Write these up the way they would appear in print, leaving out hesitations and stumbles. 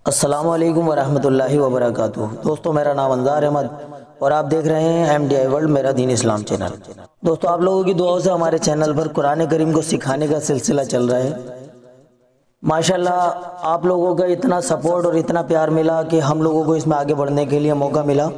अस्सलामुअलैकुम वरहमतुल्लाहि वबरकातुहू। दोस्तों, मेरा नाम अंजार अहमद और आप देख रहे हैं MDI वर्ल्ड मेरा दीन इस्लाम चैनल। दोस्तों, आप लोगों की दुआओं से हमारे चैनल पर कुरान करीम को सिखाने का सिलसिला चल रहा है। माशाल्लाह, आप लोगों का इतना सपोर्ट और इतना प्यार मिला कि हम लोगों को इसमें आगे बढ़ने के लिए मौका मिला।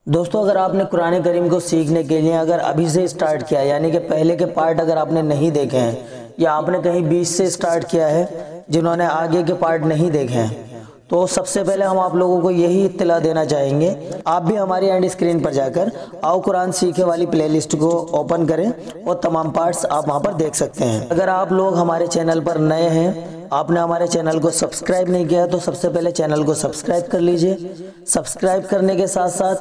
दोस्तों, अगर आपने कुरान करीम को सीखने के लिए अगर अभी से स्टार्ट किया, यानी कि पहले के पार्ट अगर आपने नहीं देखे हैं या आपने कहीं बीच से स्टार्ट किया है, जिन्होंने आगे के पार्ट नहीं देखे हैं, तो सबसे पहले हम आप लोगों को यही इत्तला देना चाहेंगे, आप भी हमारी एंड स्क्रीन पर जाकर आओ कुरान सीखे वाली प्लेलिस्ट को ओपन करें और तमाम पार्ट्स आप वहां पर देख सकते हैं। अगर आप लोग हमारे चैनल पर नए हैं, आपने हमारे चैनल को सब्सक्राइब नहीं किया, तो सबसे पहले चैनल को सब्सक्राइब कर लीजिए। सब्सक्राइब करने के साथ साथ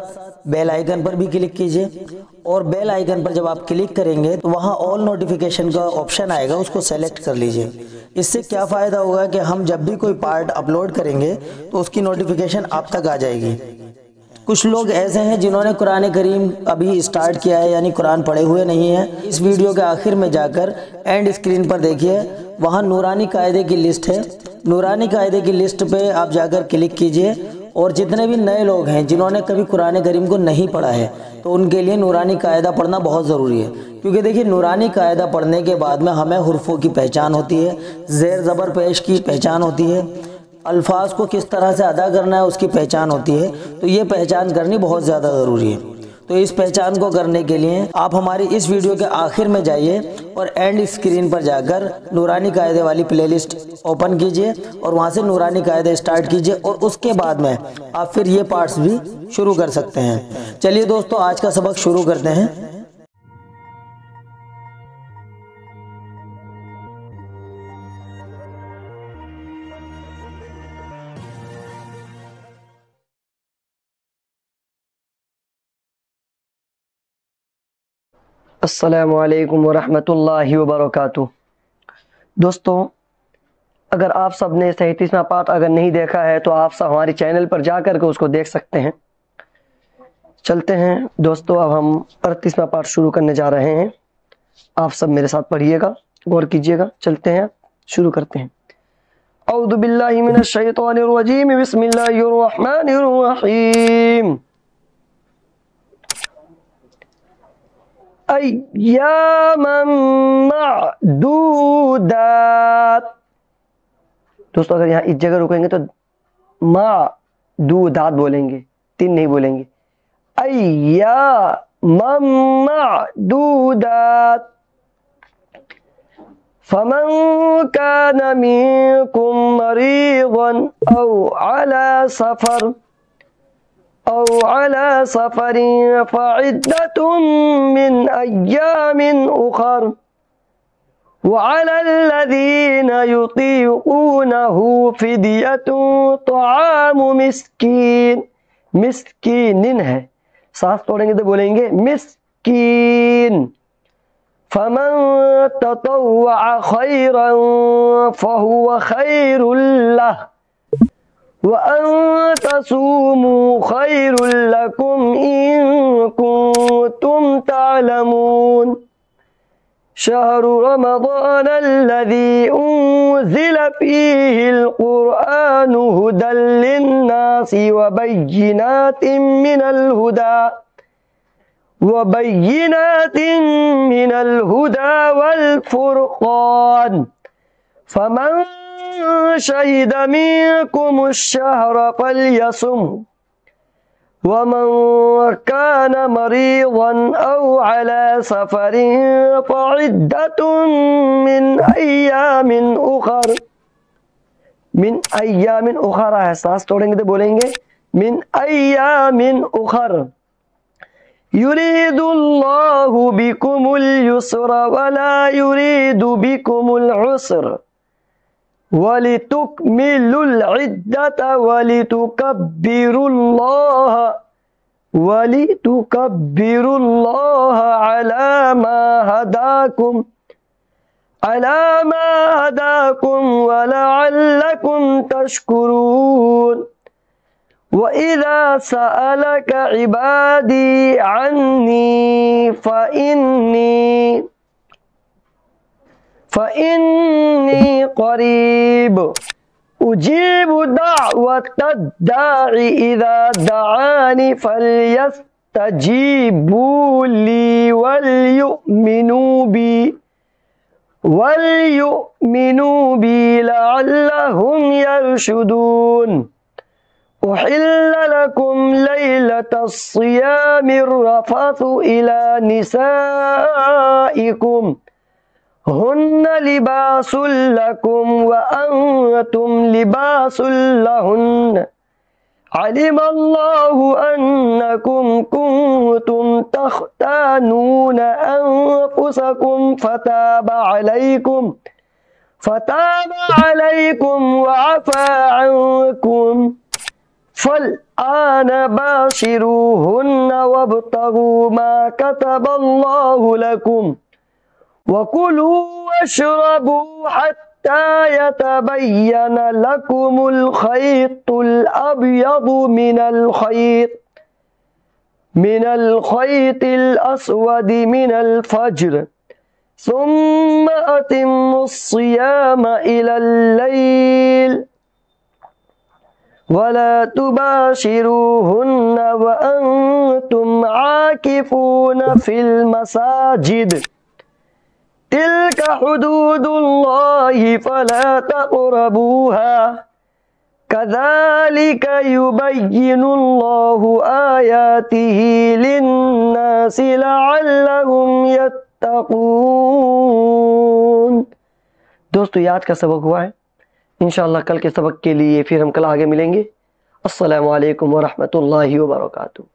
बेल आइकन पर भी क्लिक कीजिए और बेल आइकन पर जब आप क्लिक करेंगे तो वहां ऑल नोटिफिकेशन का ऑप्शन आएगा, उसको सेलेक्ट कर लीजिए। इससे क्या फ़ायदा होगा कि हम जब भी कोई पार्ट अपलोड करेंगे तो उसकी नोटिफिकेशन आप तक आ जाएगी। कुछ लोग ऐसे हैं जिन्होंने कुरान करीम अभी स्टार्ट किया है, यानी कुरान पढ़े हुए नहीं हैं। इस वीडियो के आखिर में जाकर एंड स्क्रीन पर देखिए, वहाँ नूरानी कायदे की लिस्ट है। नूरानी कायदे की लिस्ट पे आप जाकर क्लिक कीजिए और जितने भी नए लोग हैं जिन्होंने कभी कुरान करीम को नहीं पढ़ा है, तो उनके लिए नूरानी कायदा पढ़ना बहुत ज़रूरी है। क्योंकि देखिए, नूरानी कायदा पढ़ने के बाद में हमें हुर्फ़ों की पहचान होती है, ज़ेर ज़बर पेश की पहचान होती है, अल्फाज को किस तरह से अदा करना है उसकी पहचान होती है। तो ये पहचान करनी बहुत ज़्यादा ज़रूरी है। तो इस पहचान को करने के लिए आप हमारी इस वीडियो के आखिर में जाइए और एंड स्क्रीन पर जाकर नूरानी कायदे वाली प्लेलिस्ट ओपन कीजिए और वहां से नूरानी कायदे स्टार्ट कीजिए और उसके बाद में आप फिर ये पार्ट्स भी शुरू कर सकते हैं। चलिए दोस्तों, आज का सबक शुरू करते हैं। अस्सलामुअलैकुम वरहमतुल्लाहि वबरकातुहू। दोस्तों, अगर आप सब ने 37वां पार्ट अगर नहीं देखा है तो आप सब हमारे चैनल पर जाकर के उसको देख सकते हैं। चलते हैं दोस्तों, अब हम 38वां पार्ट शुरू करने जा रहे हैं। आप सब मेरे साथ पढ़िएगा, गौर कीजिएगा। चलते हैं, शुरू करते हैं। औज़ु बिल्लाहि मिनश शैतानिर रजीम, बिस्मिल्लाहिर रहमानिर रहीम। अय्यामम मादूदात। दोस्तों, अगर यहाँ इस जगह रुकेंगे तो मादूदात बोलेंगे, तीन नहीं बोलेंगे। अय्यामम मादूदात। फमन कान मिनकुम मरीज़न औ अला सफरिन फ़इद्दतुम मिन अय्यामिन उखर वअलल्लज़ीन युतीक़ूनहु फ़िद्यतुन तआमु मिस्कीन। मिस्कीनिन है, सांस तोड़ेंगे तो बोलेंगे मिस्कीन। फमन ततव्वअ खैरन फ़हुव खैरुल लह वअन तसूमू खैरुल लकुम इन कुंतुम तालमून। शहरु रमज़ान अल्लज़ी उन्ज़िल फ़ीहिल क़ुरआनु हुदल लिन्नासि व बय्यिनातिन मिनल हुदा वल फ़ुरक़ान। फमन शहिद मिनकुमुश शहर फ़ल्यसुम वमन कान मरीज़न औ अला सफरिन फ़इद्दतुन मिन अय्यामिन उखर। मिन अय्यामिन उखर है, सांस तोड़ेंगे तो बोलेंगे मिन अय्यामिन उखर। युरीदुल्लाहु बिकुमुल युस्र वला युरीदु बिकुमुल उस्र वलितुकमिलुल इद्दत वलितुकब्बिरुल्लाह अला मा हदाकुम वलअल्लकुम तशकुरून। वइज़ा सअलक इबादी अन्नी फ़इन्नी क़रीब उजीबु दाअवतद्दाइ इज़ा दआनी फलयस्तजीबू ली वलयुमिनू बी लअल्लहुम यरशुदून। उहिल्ल लकुम लैलतस्सियामिर रफ़सु इला निसाइकुम हुन्ना लिबासुल लकुम व अंतुम लिबासुल लहुन्न। अलिमल्लाहु अन्नकुम कुंतुम तख्तानूना अनफुसकुम फताबा अलैकुम व अफ़ा अन्कुम फ़लआन बाशिरूहुन्ना वब्तगू मा कतबल्लाहु लकुम वकुलू वश्रबू हत्ता यतबय्यन लकुमुल खैतुल अब्यदु मिनल खैतिल अस्वदि मिनल फज्र सुम्म अतिम्मुस सियाम इलल लैल वला तुबाशिरूहुन्ना व अंतुम आकिफून फिल मसाजिद तिल्का हुदूदुल्लाहि फला तक़रबूहा कज़ालिका युबय्यिनुल्लाहु आयातिही लिन्नासि लअल्लहुम यत्तक़ून। दोस्तों, ये आज का सबक हुआ है। इंशाअल्लाह कल के सबक के लिए फिर हम कल आगे मिलेंगे। अस्सलामु अलैकुम व रहमतुल्लाहि व बरकातुहू।